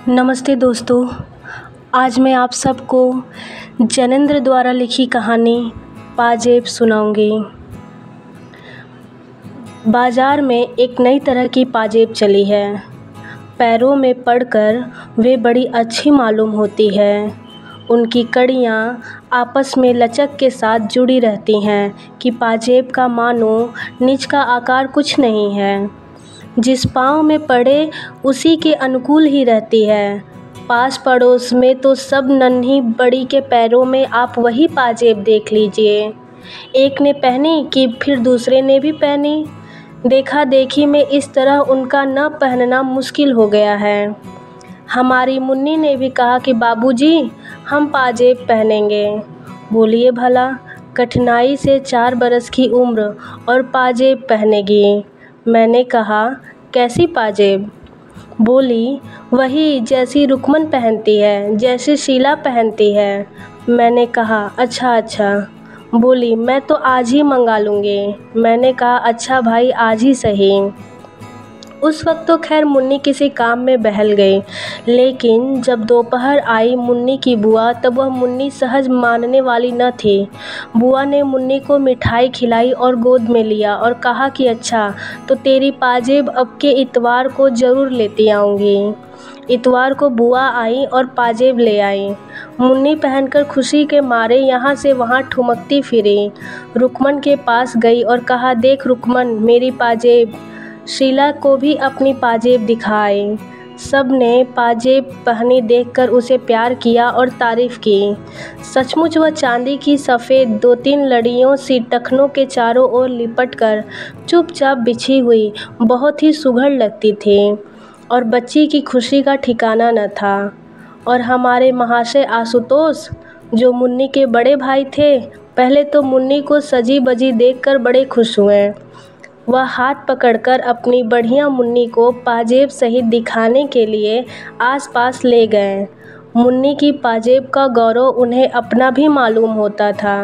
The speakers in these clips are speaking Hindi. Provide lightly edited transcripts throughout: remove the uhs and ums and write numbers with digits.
नमस्ते दोस्तों। आज मैं आप सबको जैनेंद्र द्वारा लिखी कहानी पाजेब सुनाऊंगी। बाज़ार में एक नई तरह की पाजेब चली है। पैरों में पड़कर वे बड़ी अच्छी मालूम होती है। उनकी कड़ियाँ आपस में लचक के साथ जुड़ी रहती हैं कि पाजेब का मानो निज का आकार कुछ नहीं है। जिस पाँव में पड़े उसी के अनुकूल ही रहती है। पास पड़ोस में तो सब नन्ही बड़ी के पैरों में आप वही पाजेब देख लीजिए। एक ने पहनी कि फिर दूसरे ने भी पहनी। देखा देखी में इस तरह उनका न पहनना मुश्किल हो गया है। हमारी मुन्नी ने भी कहा कि बाबूजी हम पाजेब पहनेंगे। बोलिए भला, कठिनाई से 4 बरस की उम्र और पाजेब पहनेगी। मैंने कहा, कैसी पाजेब? बोली, वही जैसी रुकमन पहनती है, जैसी शीला पहनती है। मैंने कहा, अच्छा। बोली, मैं तो आज ही मंगा लूँगी। मैंने कहा, अच्छा भाई, आज ही सही। उस वक्त तो खैर मुन्नी किसी काम में बहल गई, लेकिन जब दोपहर आई मुन्नी की बुआ, तब वह मुन्नी सहज मानने वाली न थी। बुआ ने मुन्नी को मिठाई खिलाई और गोद में लिया और कहा कि अच्छा, तो तेरी पाजेब अब के इतवार को ज़रूर लेती आऊँगी। इतवार को बुआ आई और पाजेब ले आई। मुन्नी पहनकर खुशी के मारे यहाँ से वहाँ ठुमकती फिरी। रुकमन के पास गई और कहा, देख रुकमन, मेरी पाजेब। शीला को भी अपनी पाजेब दिखाई। सब ने पाजेब पहनी देखकर उसे प्यार किया और तारीफ़ की। सचमुच वह चांदी की सफ़ेद 2-3 लड़ियों सी टखनों के चारों ओर लिपटकर चुपचाप बिछी हुई बहुत ही सुघड़ लगती थी और बच्ची की खुशी का ठिकाना न था। और हमारे महाशय आशुतोष, जो मुन्नी के बड़े भाई थे, पहले तो मुन्नी को सजी बजी देखकर बड़े खुश हुए। वह हाथ पकड़कर अपनी बढ़िया मुन्नी को पाजेब सहित दिखाने के लिए आसपास ले गए। मुन्नी की पाजेब का गौरव उन्हें अपना भी मालूम होता था।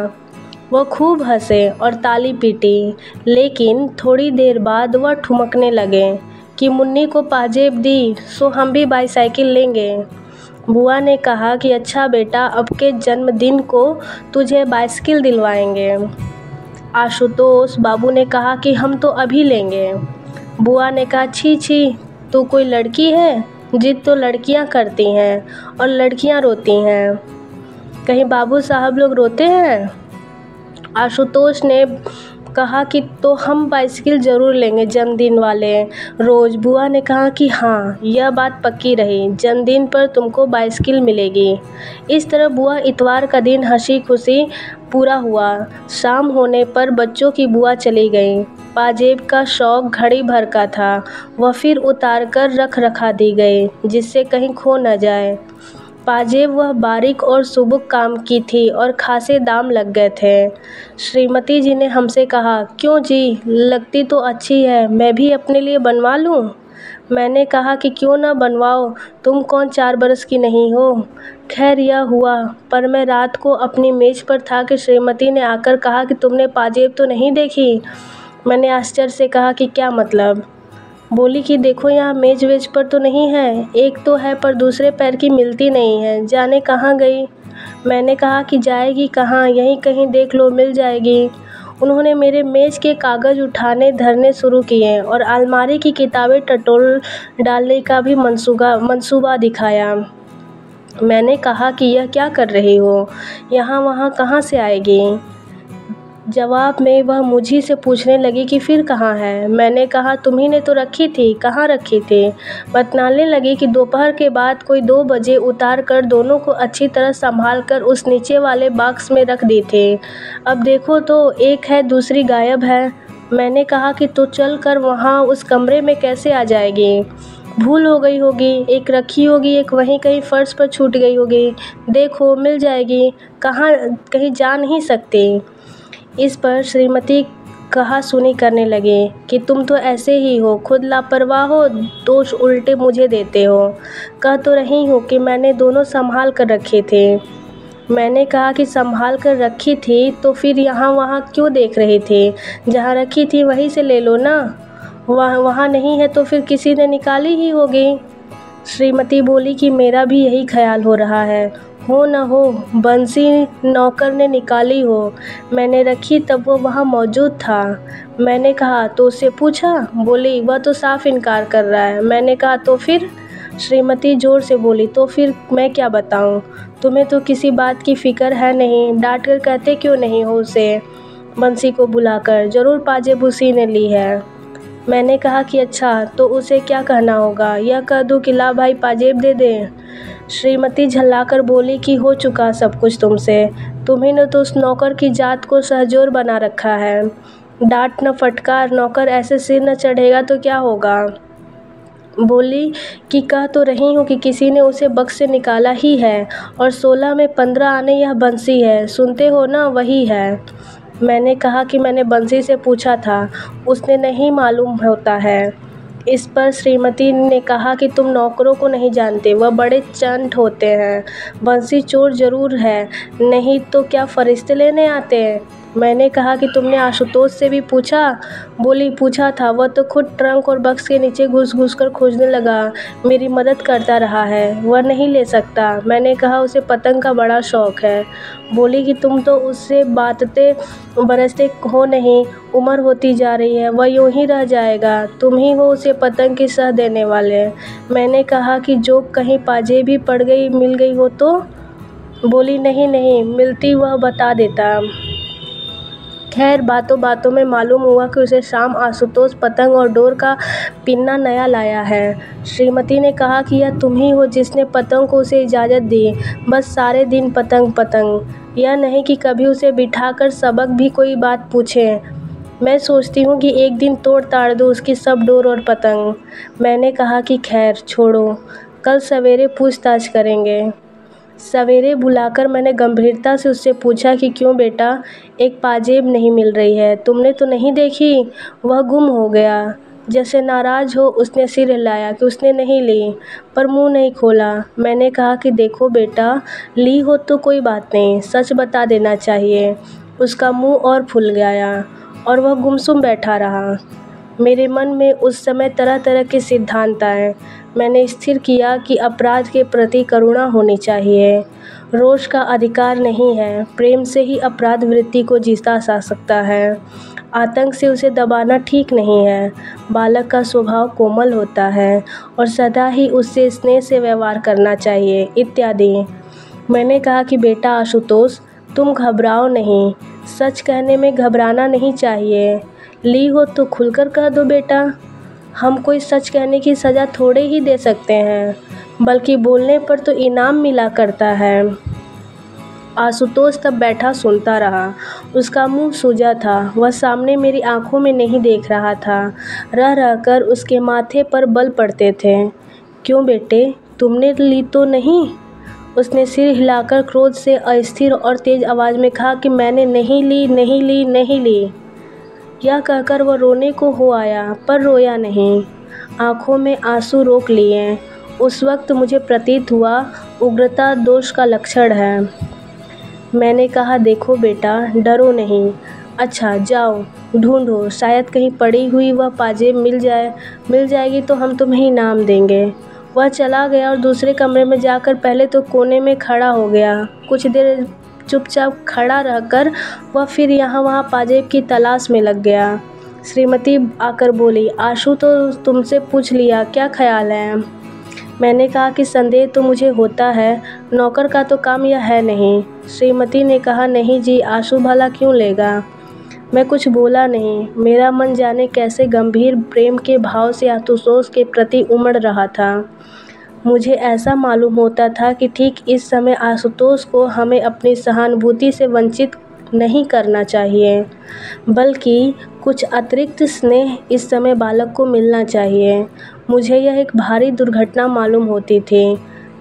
वह खूब हंसे और ताली पीटी, लेकिन थोड़ी देर बाद वह ठुमकने लगे कि मुन्नी को पाजेब दी सो हम भी बाईसाइकिल लेंगे। बुआ ने कहा कि अच्छा बेटा, अब के जन्मदिन को तुझे बाइसिकल दिलवाएंगे। आशुतोष बाबू ने कहा कि हम तो अभी लेंगे। बुआ ने कहा, छी, तू कोई लड़की है? जिद तो लड़कियां करती हैं और लड़कियां रोती हैं। कहीं बाबू साहब लोग रोते हैं? आशुतोष ने कहा कि तो हम बाइसिकल ज़रूर लेंगे जन्मदिन वाले रोज़। बुआ ने कहा कि हाँ, यह बात पक्की रही, जन्मदिन पर तुमको बाइसिकल मिलेगी। इस तरह बुआ इतवार का दिन हंसी खुशी पूरा हुआ। शाम होने पर बच्चों की बुआ चली गई। पाजेब का शौक घड़ी भर का था। वह फिर उतार कर रखा दी गई, जिससे कहीं खो न जाए। पाजेब वह बारीक और सुबक काम की थी और खासे दाम लग गए थे। श्रीमती जी ने हमसे कहा, क्यों जी, लगती तो अच्छी है, मैं भी अपने लिए बनवा लूं? मैंने कहा कि क्यों ना बनवाओ, तुम कौन 4 बरस की नहीं हो। खैर यह हुआ, पर मैं रात को अपनी मेज़ पर था कि श्रीमती ने आकर कहा कि तुमने पाजेब तो नहीं देखी। मैंने आश्चर्य से कहा कि क्या मतलब? बोली कि देखो, यहाँ मेज वेज पर तो नहीं है, एक तो है पर दूसरे पैर की मिलती नहीं है, जाने कहाँ गई। मैंने कहा कि जाएगी कहाँ, यहीं कहीं देख लो, मिल जाएगी। उन्होंने मेरे मेज़ के कागज़ उठाने धरने शुरू किए और अलमारी की किताबें टटोल डालने का भी मंसूबा दिखाया। मैंने कहा कि यह क्या कर रही हो, यहाँ वहाँ कहाँ से आएगी। जवाब में वह मुझी से पूछने लगी कि फिर कहाँ है। मैंने कहा, तुम्ही ने तो रखी थी। कहाँ रखी थी? बतलाने लगी कि दोपहर के बाद कोई 2 बजे उतार कर दोनों को अच्छी तरह संभाल कर उस नीचे वाले बॉक्स में रख दी थी। अब देखो तो एक है, दूसरी गायब है। मैंने कहा कि तो चल कर वहाँ उस कमरे में कैसे आ जाएगी? भूल हो गई होगी, एक रखी होगी, एक वहीं कहीं फ़र्श पर छूट गई होगी। देखो, मिल जाएगी, कहाँ कहीं जा नहीं सकती। इस पर श्रीमती कहा सुनी करने लगे कि तुम तो ऐसे ही हो, खुद लापरवाह हो, दोष उल्टे मुझे देते हो। कह तो रही हूँ कि मैंने दोनों संभाल कर रखे थे। मैंने कहा कि संभाल कर रखी थी तो फिर यहाँ वहाँ क्यों देख रही थी? जहाँ रखी थी वहीं से ले लो ना। वहाँ नहीं है तो फिर किसी ने निकाली ही होगी। श्रीमती बोली कि मेरा भी यही ख्याल हो रहा है। हो न हो बंसी नौकर ने निकाली हो। मैंने रखी तब वो वहाँ मौजूद था। मैंने कहा तो उससे पूछा? बोली वह तो साफ इनकार कर रहा है। मैंने कहा तो फिर? श्रीमती ज़ोर से बोली तो फिर मैं क्या बताऊँ? तुम्हें तो किसी बात की फ़िक्र है नहीं। डांट कर कहते क्यों नहीं हो उसे? बंसी को बुलाकर ज़रूर पाजेब उसी ने ली है। मैंने कहा कि अच्छा तो उसे क्या कहना होगा? यह कह दूँ कि ला भाई पाजेब दे दे? श्रीमती झल्लाकर बोली कि हो चुका सब कुछ तुमसे। तुम्ही ने तो उस नौकर की जात को सहजोर बना रखा है। डांट न फटकार, नौकर ऐसे सिर न चढ़ेगा तो क्या होगा? बोली कि कह तो रही हूँ कि किसी ने उसे बक्स से निकाला ही है और 16 में 15 आने यह बंसी है। सुनते हो ना, वही है। मैंने कहा कि मैंने बंसी से पूछा था, उसने नहीं मालूम होता है। इस पर श्रीमती ने कहा कि तुम नौकरों को नहीं जानते, वह बड़े चंट होते हैं। बंसी चोर ज़रूर है, नहीं तो क्या फरिश्ते लेने आते हैं? मैंने कहा कि तुमने आशुतोष से भी पूछा? बोली पूछा था, वह तो खुद ट्रंक और बक्स के नीचे घुस घुस कर खोजने लगा। मेरी मदद करता रहा है। वह नहीं ले सकता। मैंने कहा उसे पतंग का बड़ा शौक़ है। बोली कि तुम तो उससे बातते बरसते हो नहीं, उम्र होती जा रही है, वह यूँ ही रह जाएगा। तुम ही हो उसे पतंग की सह देने वाले। मैंने कहा कि जो कहीं पाजेब भी पड़ गई मिल गई हो तो? बोली नहीं नहीं, मिलती वह बता देता। खैर बातों बातों में मालूम हुआ कि उसे शाम आशुतोष पतंग और डोर का पिन्ना नया लाया है। श्रीमती ने कहा कि यह तुम ही हो जिसने पतंग को उसे इजाज़त दी। बस सारे दिन पतंग पतंग, यह नहीं कि कभी उसे बिठाकर सबक भी कोई बात पूछें। मैं सोचती हूँ कि एक दिन तोड़ ताड़ दूँ उसकी सब डोर और पतंग। मैंने कहा कि खैर छोड़ो, कल सवेरे पूछताछ करेंगे। सवेरे बुलाकर मैंने गंभीरता से उससे पूछा कि क्यों बेटा, एक पाजेब नहीं मिल रही है, तुमने तो नहीं देखी? वह गुम हो गया। जैसे नाराज़ हो उसने सिर हिलाया कि उसने नहीं ली, पर मुंह नहीं खोला। मैंने कहा कि देखो बेटा, ली हो तो कोई बात नहीं, सच बता देना चाहिए। उसका मुंह और फूल गया और वह गुमसुम बैठा रहा। मेरे मन में उस समय तरह तरह के सिद्धांत आए। मैंने स्थिर किया कि अपराध के प्रति करुणा होनी चाहिए। रोष का अधिकार नहीं है। प्रेम से ही अपराध वृत्ति को जीता जा सकता है। आतंक से उसे दबाना ठीक नहीं है। बालक का स्वभाव कोमल होता है और सदा ही उससे स्नेह से व्यवहार करना चाहिए इत्यादि। मैंने कहा कि बेटा आशुतोष, तुम घबराओ नहीं। सच कहने में घबराना नहीं चाहिए। ली हो तो खुलकर कह दो बेटा। हम कोई सच कहने की सज़ा थोड़े ही दे सकते हैं, बल्कि बोलने पर तो इनाम मिला करता है। आशुतोष तब बैठा सुनता रहा। उसका मुंह सूजा था। वह सामने मेरी आंखों में नहीं देख रहा था। रह रहकर उसके माथे पर बल पड़ते थे। क्यों बेटे, तुमने ली तो नहीं? उसने सिर हिलाकर क्रोध से अस्थिर और तेज़ आवाज़ में कहा कि मैंने नहीं ली, नहीं ली, नहीं ली। यह कहकर वह रोने को हो आया, पर रोया नहीं। आँखों में आंसू रोक लिए। उस वक्त मुझे प्रतीत हुआ उग्रता दोष का लक्षण है। मैंने कहा देखो बेटा, डरो नहीं। अच्छा जाओ ढूंढो, शायद कहीं पड़ी हुई वह पाजेब मिल जाएगी तो हम तुम्हें इनाम देंगे। वह चला गया और दूसरे कमरे में जाकर पहले तो कोने में खड़ा हो गया। कुछ देर चुपचाप खड़ा रहकर वह फिर यहाँ वहाँ पाजेब की तलाश में लग गया। श्रीमती आकर बोली, आशु तो तुमसे पूछ लिया, क्या ख्याल है? मैंने कहा कि संदेह तो मुझे होता है, नौकर का तो काम यह है नहीं। श्रीमती ने कहा नहीं जी, आशु भला क्यों लेगा? मैं कुछ बोला नहीं। मेरा मन जाने कैसे गंभीर प्रेम के भाव से आशुतोष के प्रति उमड़ रहा था। मुझे ऐसा मालूम होता था कि ठीक इस समय आशुतोष को हमें अपनी सहानुभूति से वंचित नहीं करना चाहिए, बल्कि कुछ अतिरिक्त स्नेह इस समय बालक को मिलना चाहिए। मुझे यह एक भारी दुर्घटना मालूम होती थी।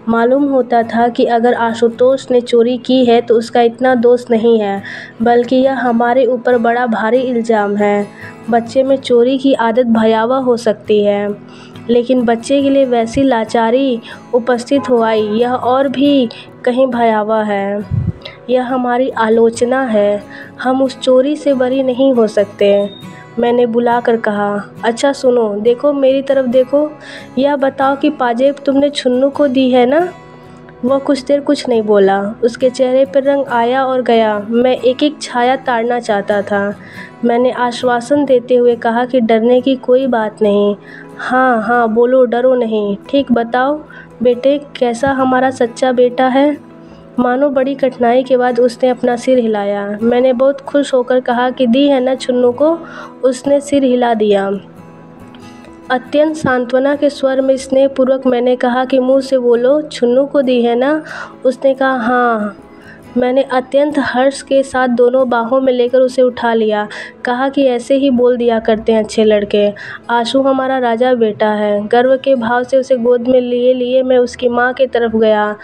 मालूम होता था कि अगर आशुतोष ने चोरी की है तो उसका इतना दोष नहीं है, बल्कि यह हमारे ऊपर बड़ा भारी इल्ज़ाम है। बच्चे में चोरी की आदत भयावह हो सकती है, लेकिन बच्चे के लिए वैसी लाचारी उपस्थित हो आई, यह और भी कहीं भयावह है। यह हमारी आलोचना है। हम उस चोरी से बरी नहीं हो सकते। मैंने बुलाकर कहा, अच्छा सुनो, देखो मेरी तरफ देखो, यह बताओ कि पाजेब तुमने छुन्नू को दी है ना? वह कुछ देर कुछ नहीं बोला। उसके चेहरे पर रंग आया और गया। मैं एक एक छाया ताड़ना चाहता था। मैंने आश्वासन देते हुए कहा कि डरने की कोई बात नहीं। हाँ हाँ बोलो, डरो नहीं। ठीक बताओ बेटे, कैसा हमारा सच्चा बेटा है? मानो बड़ी कठिनाई के बाद उसने अपना सिर हिलाया। मैंने बहुत खुश होकर कहा कि दी है ना छुन्नू को? उसने सिर हिला दिया। अत्यंत सांत्वना के स्वर में स्नेहपूर्वक मैंने कहा कि मुंह से बोलो, छुन्नू को दी है ना? उसने कहा हाँ। मैंने अत्यंत हर्ष के साथ दोनों बाहों में लेकर उसे उठा लिया। कहा कि ऐसे ही बोल दिया करते हैं अच्छे लड़के। आशु हमारा राजा बेटा है। गर्व के भाव से उसे गोद में लिए लिए मैं उसकी माँ की तरफ गया।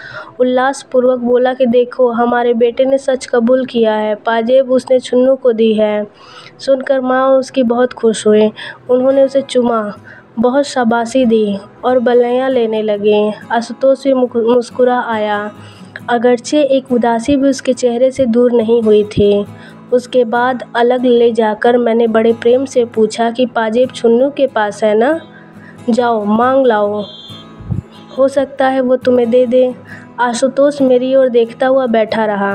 उल्लासपूर्वक बोला कि देखो, हमारे बेटे ने सच कबूल किया है, पाजेब उसने छुन्नू को दी है। सुनकर माँ उसकी बहुत खुश हुई। उन्होंने उसे चूमा, बहुत शाबाशी दी और बल्लियाँ लेने लगी। आशुतोष भी मुस्कुरा आया, अगरचे एक उदासी भी उसके चेहरे से दूर नहीं हुई थी। उसके बाद अलग ले जाकर मैंने बड़े प्रेम से पूछा कि पाजेब छुन्नू के पास है ना? जाओ मांग लाओ, हो सकता है वो तुम्हें दे दे। आशुतोष मेरी ओर देखता हुआ बैठा रहा।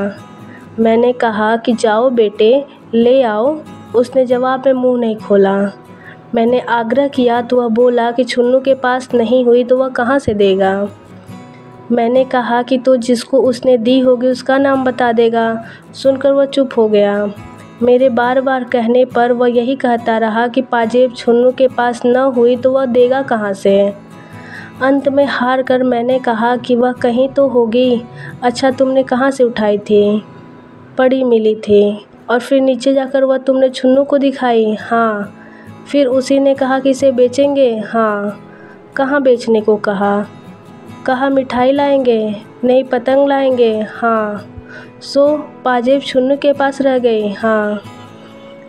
मैंने कहा कि जाओ बेटे, ले आओ। उसने जवाब में मुंह नहीं खोला। मैंने आग्रह किया तो वह बोला कि छुन्नू के पास नहीं हुई तो वह कहाँ से देगा? मैंने कहा कि तो जिसको उसने दी होगी उसका नाम बता देगा। सुनकर वह चुप हो गया। मेरे बार बार कहने पर वह यही कहता रहा कि पाजेब छुन्नू के पास न हुई तो वह देगा कहाँ से? अंत में हार कर मैंने कहा कि वह कहीं तो होगी। अच्छा, तुमने कहाँ से उठाई थी? पड़ी मिली थी। और फिर नीचे जाकर वह तुमने छुन्नू को दिखाई? हाँ। फिर उसी ने कहा कि इसे बेचेंगे? हाँ। कहाँ बेचने को कहा? कहा मिठाई लाएंगे? नहीं, पतंग लाएंगे? हाँ। सो पाजेब छुन्नू के पास रह गई? हाँ।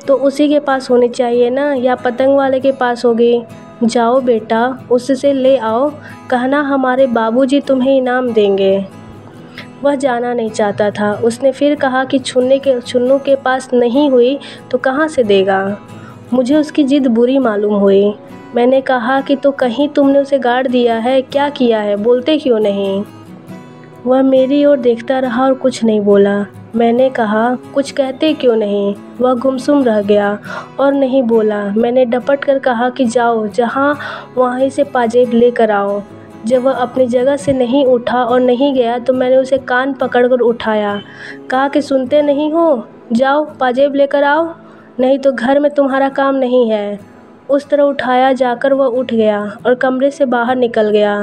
तो उसी के पास होनी चाहिए ना, या पतंग वाले के पास होगी? जाओ बेटा, उससे ले आओ। कहना हमारे बाबूजी तुम्हें इनाम देंगे। वह जाना नहीं चाहता था। उसने फिर कहा कि छुन्नू के पास नहीं हुई तो कहाँ से देगा? मुझे उसकी जिद बुरी मालूम हुई। मैंने कहा कि तो कहीं तुमने उसे गाड़ दिया है? क्या किया है? बोलते क्यों नहीं? वह मेरी ओर देखता रहा और कुछ नहीं बोला। मैंने कहा, कुछ कहते क्यों नहीं? वह गुमसुम रह गया और नहीं बोला। मैंने डपट कर कहा कि जाओ, जहाँ वहीं से पाजेब लेकर आओ। जब वह अपनी जगह से नहीं उठा और नहीं गया तो मैंने उसे कान पकड़कर उठाया। कहा कि सुनते नहीं हो? जाओ पाजेब लेकर आओ, नहीं तो घर में तुम्हारा काम नहीं है। उस तरह उठाया जाकर वह उठ गया और कमरे से बाहर निकल गया।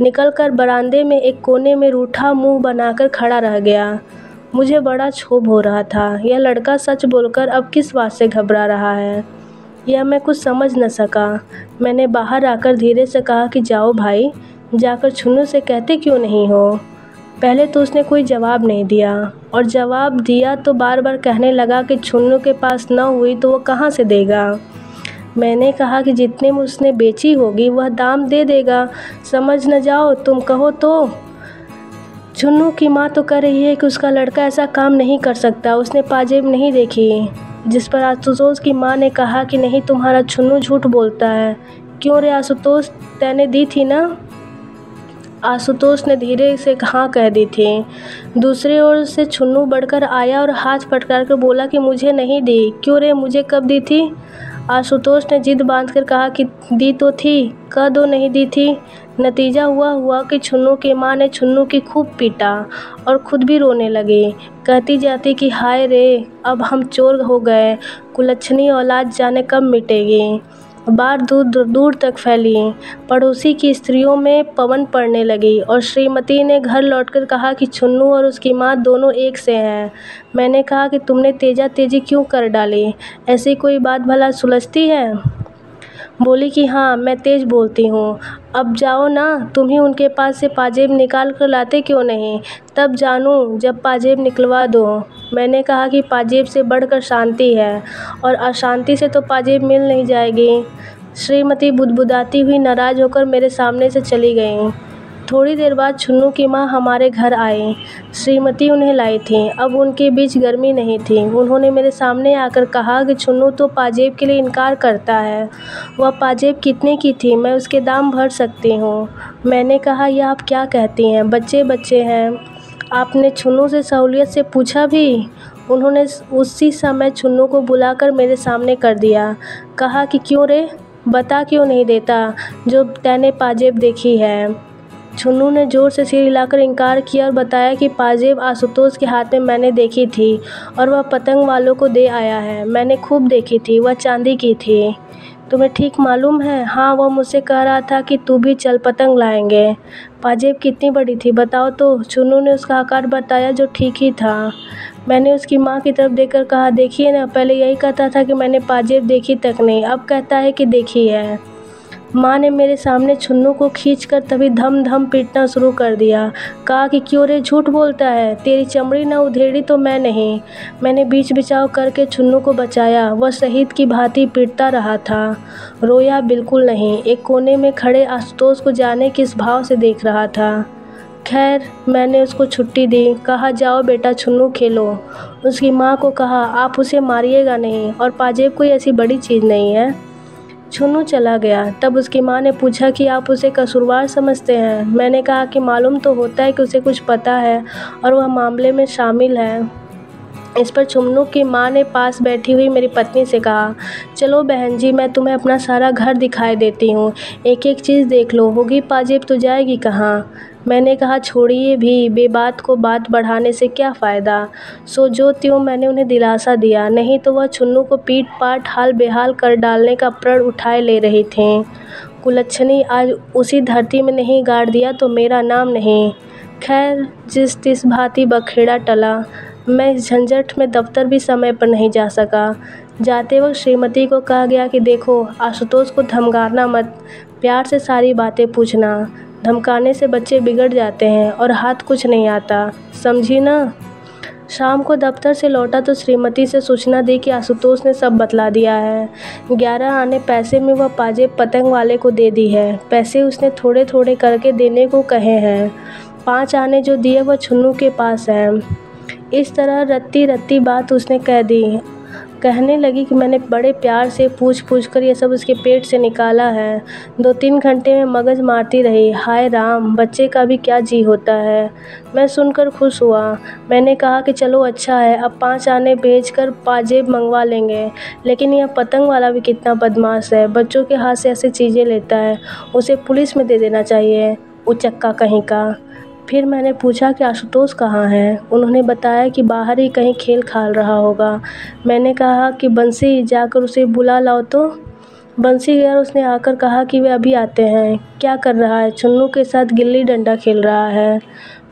निकलकर बरामदे में एक कोने में रूठा मुंह बनाकर खड़ा रह गया। मुझे बड़ा क्षोभ हो रहा था। यह लड़का सच बोलकर अब किस बात से घबरा रहा है, यह मैं कुछ समझ न सका। मैंने बाहर आकर धीरे से कहा कि जाओ भाई, जाकर छुन्नू से कहते क्यों नहीं हो? पहले तो उसने कोई जवाब नहीं दिया, और जवाब दिया तो बार बार कहने लगा कि छुन्नू के पास न हुई तो वह कहाँ से देगा। मैंने कहा कि जितने में उसने बेची होगी वह दाम दे देगा। समझ न जाओ, तुम कहो तो। छुन्नू की माँ तो कह रही है कि उसका लड़का ऐसा काम नहीं कर सकता, उसने पाजेब नहीं देखी। जिस पर आशुतोष की माँ ने कहा कि नहीं, तुम्हारा छुन्नू झूठ बोलता है। क्यों रे आशुतोष, तैने दी थी ना? आशुतोष ने धीरे से हाँ कह दी थी। दूसरी ओर से छुन्नू बढ़कर आया और हाथ फटकार कर बोला कि मुझे नहीं दी। क्यों रे, मुझे कब दी थी? आशुतोष ने जिद बांधकर कहा कि दी तो थी, कह दो नहीं दी थी। नतीजा हुआ कि छुन्नू की माँ ने छुन्नू की खूब पीटा और खुद भी रोने लगी। कहती जाती कि हाय रे, अब हम चोर हो गए, कुलच्छनी औलाद जाने कब मिटेगी। बात दूर तक फैली। पड़ोसी की स्त्रियों में पवन पड़ने लगी और श्रीमती ने घर लौटकर कहा कि छुन्नू और उसकी माँ दोनों एक से हैं। मैंने कहा कि तुमने तेजी क्यों कर डाली, ऐसी कोई बात भला सुलझती है? बोली कि हाँ, मैं तेज बोलती हूँ। अब जाओ ना, तुम ही उनके पास से पाजेब निकाल कर लाते क्यों नहीं? तब जानूँ जब पाजेब निकलवा दो। मैंने कहा कि पाजेब से बढ़कर शांति है, और अशांति से तो पाजेब मिल नहीं जाएगी। श्रीमती बुदबुदाती हुई नाराज़ होकर मेरे सामने से चली गईं। थोड़ी देर बाद छुन्नू की माँ हमारे घर आई। श्रीमती उन्हें लाई थी। अब उनके बीच गर्मी नहीं थी। उन्होंने मेरे सामने आकर कहा कि छुन्नू तो पाजेब के लिए इनकार करता है। वह पाजेब कितने की थी? मैं उसके दाम भर सकती हूँ। मैंने कहा, यह आप क्या कहती हैं? बच्चे बच्चे हैं। आपने छुन्नू से सहूलियत से पूछा भी? उन्होंने उसी समय छुन्नू को बुलाकर मेरे सामने कर दिया। कहा कि क्यों रे, बता क्यों नहीं देता जो तैने पाजेब देखी है। छुन्नू ने ज़ोर से सिर हिलाकर इनकार किया और बताया कि पाजेब आशुतोष के हाथ में मैंने देखी थी और वह पतंग वालों को दे आया है। मैंने खूब देखी थी, वह चांदी की थी। तुम्हें ठीक मालूम है? हाँ, वह मुझसे कह रहा था कि तू भी चल, पतंग लाएंगे। पाजेब कितनी बड़ी थी बताओ तो? छुन्नू ने उसका आकार बताया जो ठीक ही था। मैंने उसकी माँ की तरफ देखकर कहा, देखिए ना, पहले यही कहता था कि मैंने पाजेब देखी तक नहीं, अब कहता है कि देखी है। माँ ने मेरे सामने छुन्नू को खींचकर तभी धम धम पीटना शुरू कर दिया। कहा कि क्यों रे, झूठ बोलता है, तेरी चमड़ी न उधेड़ी तो मैं नहीं। मैंने बीच बचाव करके छुन्नू को बचाया। वह शहीद की भांति पीटता रहा था, रोया बिल्कुल नहीं। एक कोने में खड़े आशुतोष को जाने किस भाव से देख रहा था। खैर, मैंने उसको छुट्टी दी। कहा, जाओ बेटा, छुन्नू खेलो। उसकी माँ को कहा, आप उसे मारिएगा नहीं, और पाजेब कोई ऐसी बड़ी चीज़ नहीं है। छुन्नू चला गया। तब उसकी माँ ने पूछा कि आप उसे कसूरवार समझते हैं? मैंने कहा कि मालूम तो होता है कि उसे कुछ पता है और वह मामले में शामिल है। इस पर छुन्नू की माँ ने पास बैठी हुई मेरी पत्नी से कहा, चलो बहन जी, मैं तुम्हें अपना सारा घर दिखाई देती हूँ, एक एक चीज़ देख लो, होगी पाजेब तो जाएगी कहाँ। मैंने कहा, छोड़िए भी, बेबात को बात बढ़ाने से क्या फ़ायदा। सो जो त्यों मैंने उन्हें दिलासा दिया, नहीं तो वह छुन्नू को पीट पाट हाल बेहाल कर डालने का प्रण उठाए ले रही थीं। कुलच्छनी आज उसी धरती में नहीं गाड़ दिया तो मेरा नाम नहीं। खैर, जिस तिस भांति बखेड़ा टला। मैं इस झंझट में दफ्तर भी समय पर नहीं जा सका। जाते वक्त श्रीमती को कहा गया कि देखो, आशुतोष को धमकाना मत, प्यार से सारी बातें पूछना। धमकाने से बच्चे बिगड़ जाते हैं और हाथ कुछ नहीं आता, समझी ना। शाम को दफ्तर से लौटा तो श्रीमती से सूचना दी कि आशुतोष ने सब बतला दिया है। 11 आने पैसे में वह पाजेब पतंग वाले को दे दी है। पैसे उसने थोड़े थोड़े करके देने को कहे हैं। 5 आने जो दिए वह छुन्नू के पास हैं। इस तरह रत्ती रत्ती बात उसने कह दी। कहने लगी कि मैंने बड़े प्यार से पूछ पूछ कर ये सब उसके पेट से निकाला है। 2-3 घंटे में मगज मारती रही। हाय राम, बच्चे का भी क्या जी होता है। मैं सुनकर खुश हुआ। मैंने कहा कि चलो अच्छा है, अब 5 आने भेजकर पाजेब मंगवा लेंगे। लेकिन यह पतंग वाला भी कितना बदमाश है, बच्चों के हाथ से ऐसी चीज़ें लेता है। उसे पुलिस में दे देना चाहिए, उचक्का कहीं का। फिर मैंने पूछा कि आशुतोष कहाँ है। उन्होंने बताया कि बाहर ही कहीं खेल खाल रहा होगा। मैंने कहा कि बंसी, जाकर उसे बुला लाओ तो। बंसी गया, उसने आकर कहा कि वे अभी आते हैं। क्या कर रहा है? छुन्नू के साथ गिल्ली डंडा खेल रहा है।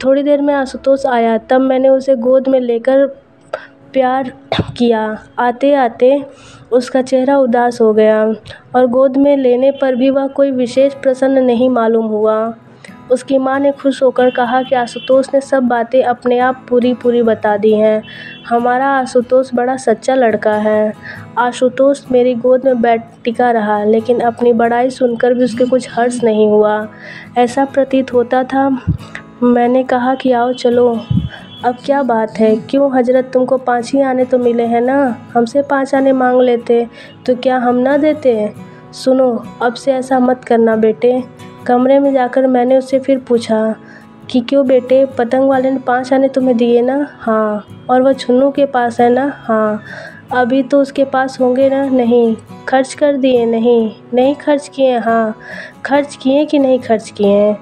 थोड़ी देर में आशुतोष आया, तब मैंने उसे गोद में लेकर प्यार किया। आते आते उसका चेहरा उदास हो गया और गोद में लेने पर भी वह कोई विशेष प्रसन्न नहीं मालूम हुआ। उसकी माँ ने खुश होकर कहा कि आशुतोष ने सब बातें अपने आप पूरी बता दी हैं। हमारा आशुतोष बड़ा सच्चा लड़का है। आशुतोष मेरी गोद में बैठ टिका रहा, लेकिन अपनी बड़ाई सुनकर भी उसके कुछ हर्ष नहीं हुआ। ऐसा प्रतीत होता था। मैंने कहा कि आओ चलो, अब क्या बात है? क्यों हजरत, तुमको 5 ही आने तो मिले हैं ना, हमसे 5 आने मांग लेते तो क्या हम ना देते? सुनो, अब से ऐसा मत करना बेटे। कमरे में जाकर मैंने उससे फिर पूछा कि क्यों बेटे, पतंग वाले ने 5 आने तुम्हें दिए ना? हाँ। और वह छुन्नू के पास है ना? हाँ। अभी तो उसके पास होंगे ना? नहीं। खर्च कर दिए? नहीं खर्च किए। हाँ। खर्च किए कि नहीं खर्च किए?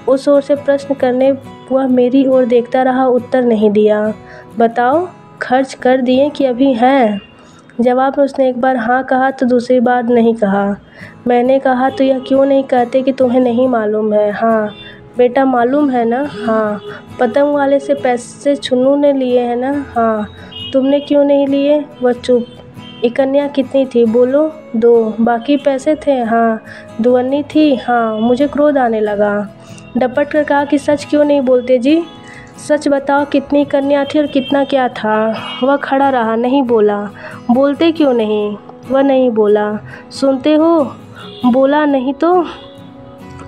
उस ओर से प्रश्न करने वह मेरी ओर देखता रहा, उत्तर नहीं दिया। बताओ, खर्च कर दिए कि अभी हैं? जवाब में उसने एक बार हाँ कहा तो दूसरी बार नहीं कहा। मैंने कहा, तो यह क्यों नहीं कहते कि तुम्हें नहीं मालूम है? हाँ बेटा, मालूम है ना? हाँ। पतंग वाले से पैसे छुन्नू ने लिए हैं ना? हाँ। तुमने क्यों नहीं लिए? वह चुप। इकन्या कितनी थी? बोलो। 2। बाकी पैसे थे? हाँ। दुअन्नी थी? हाँ। मुझे क्रोध आने लगा। डपट कर कहा कि सच क्यों नहीं बोलते जी? सच बताओ, कितनी कन्या थी और कितना क्या था? वह खड़ा रहा, नहीं बोला। बोलते क्यों नहीं? वह नहीं बोला। सुनते हो? बोला नहीं तो?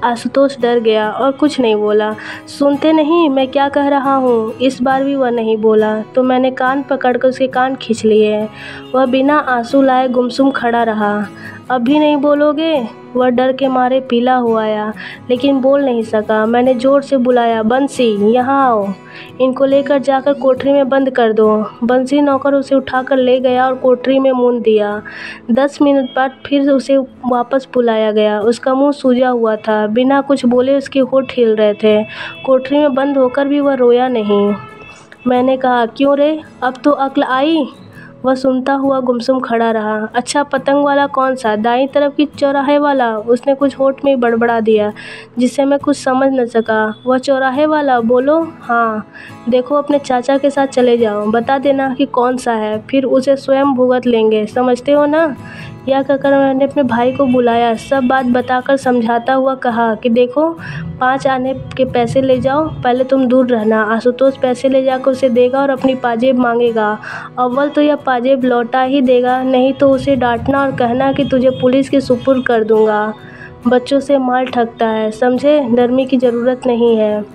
आशुतोष डर गया और कुछ नहीं बोला। सुनते नहीं मैं क्या कह रहा हूँ? इस बार भी वह नहीं बोला तो मैंने कान पकड़कर उसके कान खींच लिए। वह बिना आंसू लाए गुमसुम खड़ा रहा। अब भी नहीं बोलोगे? वह डर के मारे पीला हो आया, लेकिन बोल नहीं सका। मैंने ज़ोर से बुलाया, बंसी यहाँ आओ, इनको लेकर जाकर कोठरी में बंद कर दो। बंसी नौकर उसे उठाकर ले गया और कोठरी में मूंद दिया। 10 मिनट बाद फिर उसे वापस बुलाया गया। उसका मुंह सूजा हुआ था, बिना कुछ बोले उसके होंठ हिल रहे थे। कोठरी में बंद होकर भी वह रोया नहीं। मैंने कहा, क्यों रे, अब तो अक्ल आई? वह सुनता हुआ गुमसुम खड़ा रहा। अच्छा, पतंग वाला कौन सा? दाईं तरफ की चौराहे वाला? उसने कुछ होठ में बड़बड़ा दिया जिसे मैं कुछ समझ न सका। वह चौराहे वाला? बोलो। हाँ। देखो, अपने चाचा के साथ चले जाओ, बता देना कि कौन सा है, फिर उसे स्वयं भुगत लेंगे, समझते हो ना? यह कहकर मैंने अपने भाई को बुलाया। सब बात बताकर समझाता हुआ कहा कि देखो, 5 आने के पैसे ले जाओ, पहले तुम दूर रहना। आशुतोष पैसे ले जाकर उसे देगा और अपनी पाजेब मांगेगा। अव्वल तो यह पाजेब लौटा ही देगा, नहीं तो उसे डांटना और कहना कि तुझे पुलिस के सुपुर्द कर दूंगा। बच्चों से माल ठगता है, समझे? नरमी की ज़रूरत नहीं है।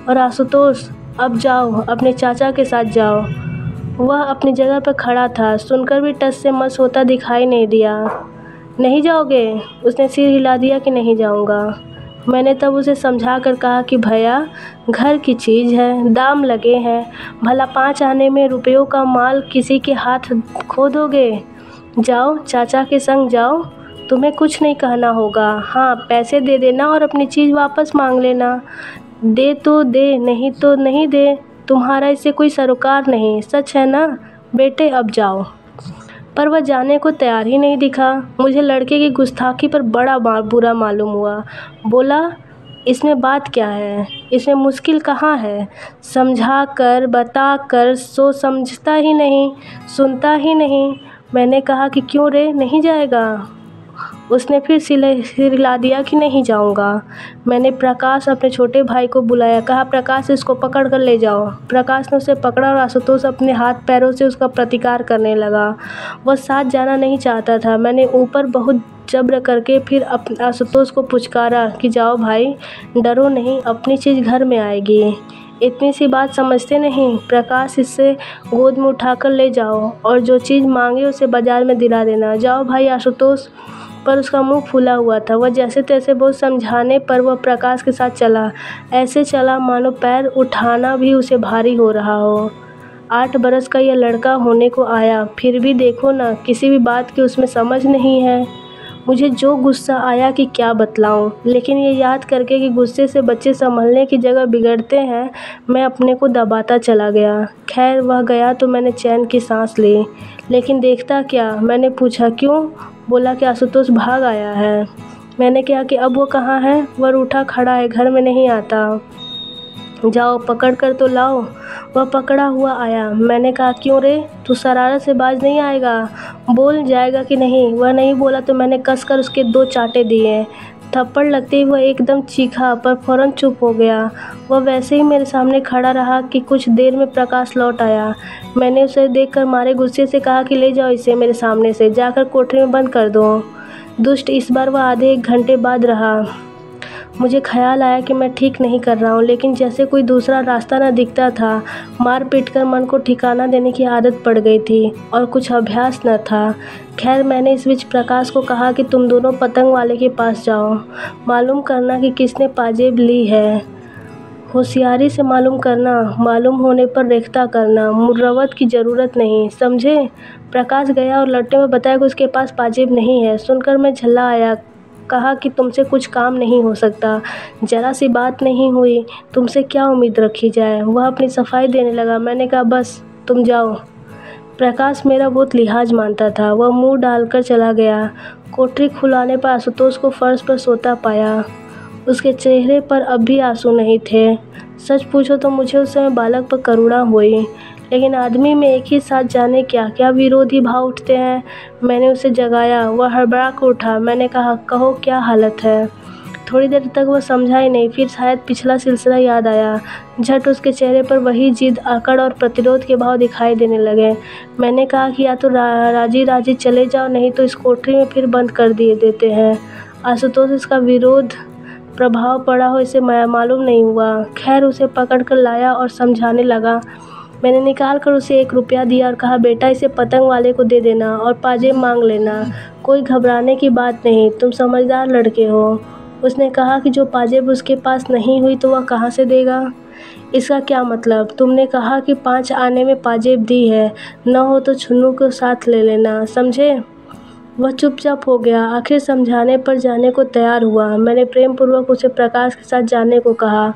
और आशुतोष, अब जाओ, अपने चाचा के साथ जाओ। वह अपनी जगह पर खड़ा था, सुनकर भी टस से मस होता दिखाई नहीं दिया। नहीं जाओगे? उसने सिर हिला दिया कि नहीं जाऊंगा। मैंने तब उसे समझा कर कहा कि भैया, घर की चीज़ है, दाम लगे हैं, भला 5 आने में रुपयों का माल किसी के हाथ खो दोगे? जाओ, चाचा के संग जाओ, तुम्हें कुछ नहीं कहना होगा। हाँ, पैसे दे देना और अपनी चीज़ वापस मांग लेना। दे तो दे, नहीं तो नहीं दे, तुम्हारा इससे कोई सरोकार नहीं, सच है ना? बेटे, अब जाओ। पर वह जाने को तैयार ही नहीं दिखा। मुझे लड़के की गुस्ताखी पर बड़ा बुरा मालूम हुआ। बोला, इसमें बात क्या है? इसमें मुश्किल कहाँ है? समझा कर, बता कर, सो समझता ही नहीं, सुनता ही नहीं। मैंने कहा कि क्यों रे, नहीं जाएगा? उसने फिर सिर हिला दिया कि नहीं जाऊंगा। मैंने प्रकाश, अपने छोटे भाई को बुलाया। कहा, प्रकाश, इसको पकड़ कर ले जाओ। प्रकाश ने उसे पकड़ा और आशुतोष अपने हाथ पैरों से उसका प्रतिकार करने लगा। वह साथ जाना नहीं चाहता था। मैंने ऊपर बहुत जब्र करके फिर आशुतोष को पुचकारा कि जाओ भाई, डरो नहीं, अपनी चीज़ घर में आएगी। इतनी सी बात समझते नहीं? प्रकाश, इससे गोद में उठाकर ले जाओ और जो चीज़ मांगे उसे बाजार में दिला देना। जाओ भाई। आशुतोष पर उसका मुंह फूला हुआ था। वह जैसे तैसे बहुत समझाने पर वह प्रकाश के साथ चला। ऐसे चला मानो पैर उठाना भी उसे भारी हो रहा हो। 8 बरस का यह लड़का होने को आया, फिर भी देखो ना, किसी भी बात की उसमें समझ नहीं है। मुझे जो गुस्सा आया कि क्या बतलाऊं, लेकिन ये याद करके कि गुस्से से बच्चे संभलने की जगह बिगड़ते हैं, मैं अपने को दबाता चला गया। खैर, वह गया तो मैंने चैन की सांस ली। लेकिन देखता क्या? मैंने पूछा, क्यों? बोला कि आशुतोष भाग आया है। मैंने कहा कि अब वो कहाँ है? वह रूठा खड़ा है, घर में नहीं आता। जाओ, पकड़ कर तो लाओ। वह पकड़ा हुआ आया। मैंने कहा, क्यों रे, तू शरारत से बाज नहीं आएगा? बोल, जाएगा कि नहीं? वह नहीं बोला तो मैंने कसकर उसके 2 चांटे दिए। थप्पड़ लगते ही वह एकदम चीखा, पर फौरन चुप हो गया। वह वैसे ही मेरे सामने खड़ा रहा कि कुछ देर में प्रकाश लौट आया। मैंने उसे देखकर मारे गुस्से से कहा कि ले जाओ इसे मेरे सामने से, जाकर कोठरी में बंद कर दो। दुष्ट, इस बार वह आधे 1 घंटे बाद रहा। मुझे ख्याल आया कि मैं ठीक नहीं कर रहा हूँ, लेकिन जैसे कोई दूसरा रास्ता न दिखता था। मार पीट कर मन को ठिकाना देने की आदत पड़ गई थी और कुछ अभ्यास न था। खैर, मैंने इस बीच प्रकाश को कहा कि तुम दोनों पतंग वाले के पास जाओ, मालूम करना कि किसने पाजेब ली है। होशियारी से मालूम करना, मालूम होने पर रेख्ता करना, मुर्रवत की ज़रूरत नहीं, समझे? प्रकाश गया और लट्टे में बताया कि उसके पास पाजेब नहीं है। सुनकर मैं झल्ला आया। कहा कि तुमसे कुछ काम नहीं हो सकता, जरा सी बात नहीं हुई, तुमसे क्या उम्मीद रखी जाए। वह अपनी सफाई देने लगा। मैंने कहा, बस तुम जाओ। प्रकाश मेरा बहुत लिहाज मानता था। वह मुंह डालकर चला गया। कोठरी खुलाने पर आशुतोष को फर्श पर सोता पाया। उसके चेहरे पर अब भी आंसू नहीं थे। सच पूछो तो मुझे उस समय बालक पर करुणा हुई, लेकिन आदमी में एक ही साथ जाने क्या क्या विरोधी भाव उठते हैं। मैंने उसे जगाया। वह हड़बड़ा कर उठा। मैंने कहा, कहो क्या हालत है? थोड़ी देर तक वह समझा ही नहीं, फिर शायद पिछला सिलसिला याद आया। झट उसके चेहरे पर वही जिद, अकड़ और प्रतिरोध के भाव दिखाई देने लगे। मैंने कहा कि या तो राजी राजी चले जाओ, नहीं तो इस कोठरी में फिर बंद कर दिए देते हैं। आशुतोष इसका विरोध प्रभाव पड़ा हो इसे मालूम नहीं हुआ। खैर उसे पकड़ कर लाया और समझाने लगा। मैंने निकाल कर उसे 1 रुपया दिया और कहा, बेटा इसे पतंग वाले को दे देना और पाजेब मांग लेना, कोई घबराने की बात नहीं, तुम समझदार लड़के हो। उसने कहा कि जो पाजेब उसके पास नहीं हुई तो वह कहाँ से देगा। इसका क्या मतलब? तुमने कहा कि 5 आने में पाजेब दी है, न हो तो छुन्नू को साथ ले लेना, समझे? वह चुपचाप हो गया। आखिर समझाने पर जाने को तैयार हुआ। मैंने प्रेम पूर्वक उसे प्रकाश के साथ जाने को कहा।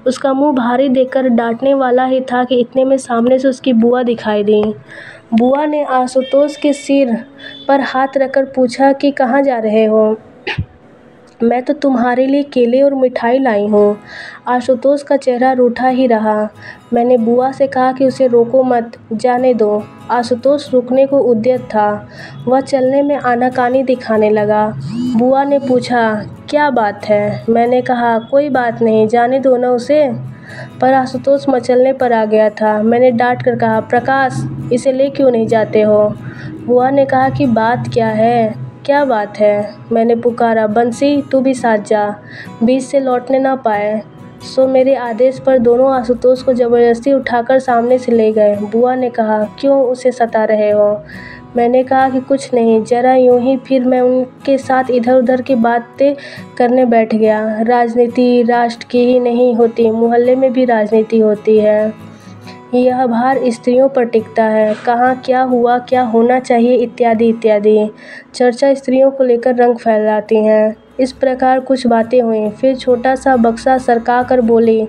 उसका मुंह भारी देखकर डांटने वाला ही था कि इतने में सामने से उसकी बुआ दिखाई दी। बुआ ने आशुतोष के सिर पर हाथ रखकर पूछा कि कहाँ जा रहे हो? मैं तो तुम्हारे लिए केले और मिठाई लाई हूँ। आशुतोष का चेहरा रूठा ही रहा। मैंने बुआ से कहा कि उसे रोको मत, जाने दो। आशुतोष रुकने को उद्यत था। वह चलने में आनाकानी दिखाने लगा। बुआ ने पूछा, क्या बात है? मैंने कहा, कोई बात नहीं, जाने दो ना उसे। पर आशुतोष मचलने पर आ गया था। मैंने डांट कर कहा, प्रकाश इसे ले क्यों नहीं जाते हो? बुआ ने कहा कि बात क्या है? क्या बात है? मैंने पुकारा, बंसी तू भी साथ जा, बीच से लौटने ना पाए। सो मेरे आदेश पर दोनों आशुतोष को ज़बरदस्ती उठाकर सामने से ले गए। बुआ ने कहा, क्यों उसे सता रहे हो? मैंने कहा कि कुछ नहीं, ज़रा यूं ही। फिर मैं उनके साथ इधर उधर की बातें करने बैठ गया। राजनीति राष्ट्र की ही नहीं होती, मोहल्ले में भी राजनीति होती है। यह भार स्त्रियों पर टिकता है। कहाँ क्या हुआ, क्या होना चाहिए, इत्यादि इत्यादि चर्चा स्त्रियों को लेकर रंग फैलाती हैं। इस प्रकार कुछ बातें हुई। फिर छोटा सा बक्सा सरका कर बोली,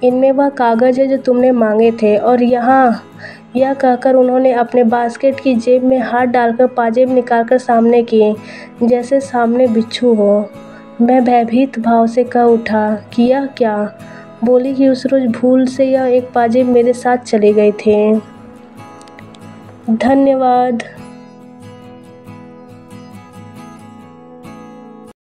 इनमें वह कागज़ है जो तुमने मांगे थे, और यहाँ। यह कहकर उन्होंने अपने बास्केट की जेब में हाथ डालकर पाजेब निकालकर सामने किए, जैसे सामने बिच्छू हो। मैं भयभीत भाव से कह उठा कि यह क्या? बोली कि उस रोज़ भूल से यह एक पाजेब मेरे साथ चले गए थे। धन्यवाद।